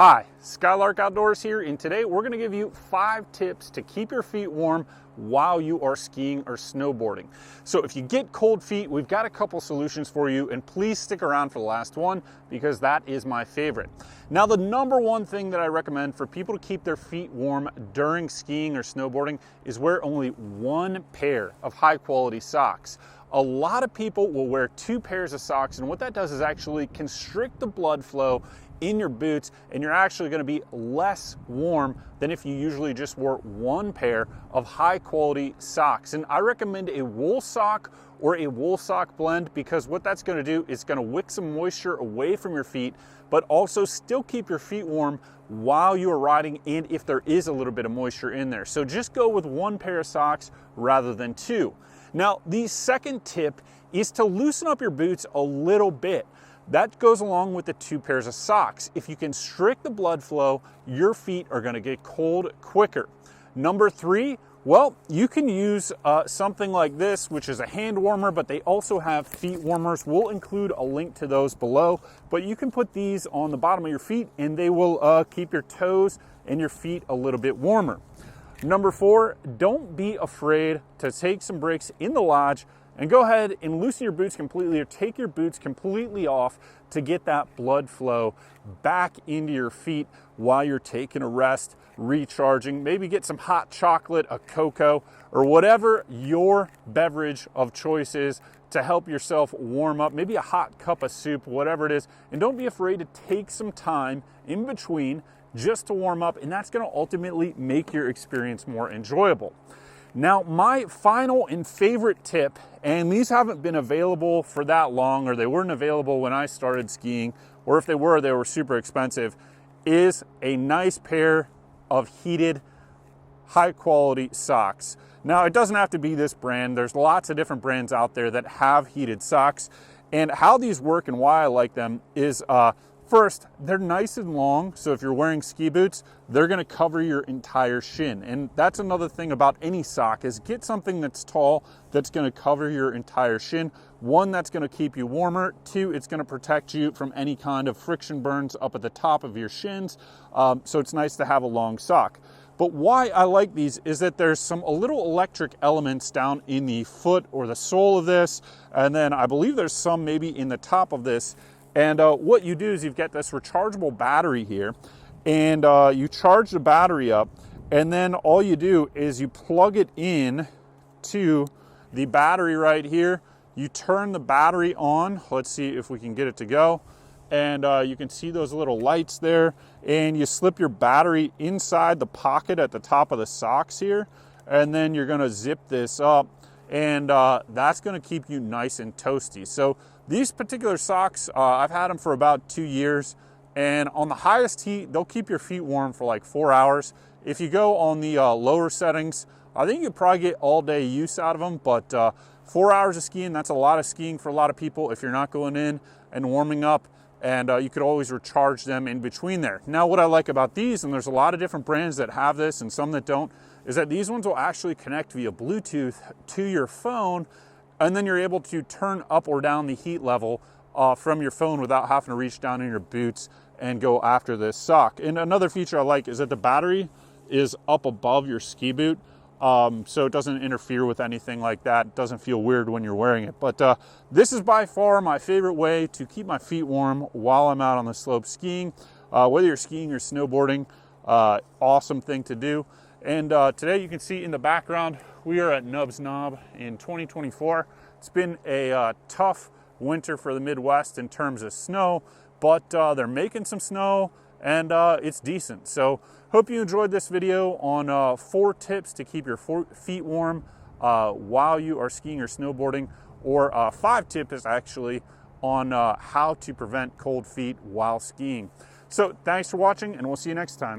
Hi, Skylark Outdoors here, and today we're going to give you 5 tips to keep your feet warm while you are skiing or snowboarding. So if you get cold feet, we've got a couple solutions for you, and please stick around for the last one because that is my favorite. Now, the number one thing that I recommend for people to keep their feet warm during skiing or snowboarding is wear only one pair of high quality socks. A lot of people will wear 2 pairs of socks, and what that does is actually constrict the blood flow in your boots, and you're actually going to be less warm than if you usually just wore one pair of high quality socks. And I recommend a wool sock or a wool sock blend, because what that's going to do is going to wick some moisture away from your feet, but also still keep your feet warm while you are riding, and if there is a little bit of moisture in there. So just go with one pair of socks rather than 2. Now, the second tip is to loosen up your boots a little bit. That goes along with the 2 pairs of socks. If you constrict the blood flow, your feet are going to get cold quicker. Number 3, well, you can use something like this, which is a hand warmer, but they also have feet warmers. We'll include a link to those below, but you can put these on the bottom of your feet and they will keep your toes and your feet a little bit warmer. Number 4, don't be afraid to take some breaks in the lodge and go ahead and loosen your boots completely, or take your boots completely off to get that blood flow back into your feet while you're taking a rest, recharging. Maybe get some hot chocolate, a cocoa, or whatever your beverage of choice is to help yourself warm up. Maybe a hot cup of soup, whatever it is. And don't be afraid to take some time in between just to warm up, and that's going to ultimately make your experience more enjoyable. Now, my final and favorite tip, and these haven't been available for that long, or they weren't available when I started skiing, or if they were super expensive, is a nice pair of heated, high quality socks. Now, it doesn't have to be this brand. There's lots of different brands out there that have heated socks, and how these work and why I like them is first, they're nice and long, so if you're wearing ski boots, they're going to cover your entire shin. And that's another thing about any sock, is get something that's tall, that's going to cover your entire shin. 1, that's going to keep you warmer. 2, it's going to protect you from any kind of friction burns up at the top of your shins. So it's nice to have a long sock. But why I like these is that there's a little electric elements down in the foot or the sole of this, and then I believe there's some maybe in the top of this. And what you do is you've got this rechargeable battery here, and you charge the battery up, and then all you do is you plug it in to the battery right here. You turn the battery on. Let's see if we can get it to go. And you can see those little lights there, and you slip your battery inside the pocket at the top of the socks here, and then you're going to zip this up, and that's going to keep you nice and toasty. So these particular socks, I've had them for about 2 years, and on the highest heat, they'll keep your feet warm for like 4 hours. If you go on the lower settings, I think you probably get all day use out of them, but 4 hours of skiing, that's a lot of skiing for a lot of people if you're not going in and warming up, and you could always recharge them in between there. Now, what I like about these, and there's a lot of different brands that have this and some that don't, is that these ones will actually connect via Bluetooth to your phone, and then you're able to turn up or down the heat level from your phone without having to reach down in your boots and go after this sock. And another feature I like is that the battery is up above your ski boot, so it doesn't interfere with anything like that. It doesn't feel weird when you're wearing it. But this is by far my favorite way to keep my feet warm while I'm out on the slope skiing. Whether you're skiing or snowboarding, awesome thing to do. And today you can see in the background, we are at Nub's Knob in 2024. It's been a tough winter for the Midwest in terms of snow, but they're making some snow, and it's decent. So hope you enjoyed this video on 4 tips to keep your feet warm while you are skiing or snowboarding, or 5 tips actually on how to prevent cold feet while skiing. So thanks for watching, and we'll see you next time.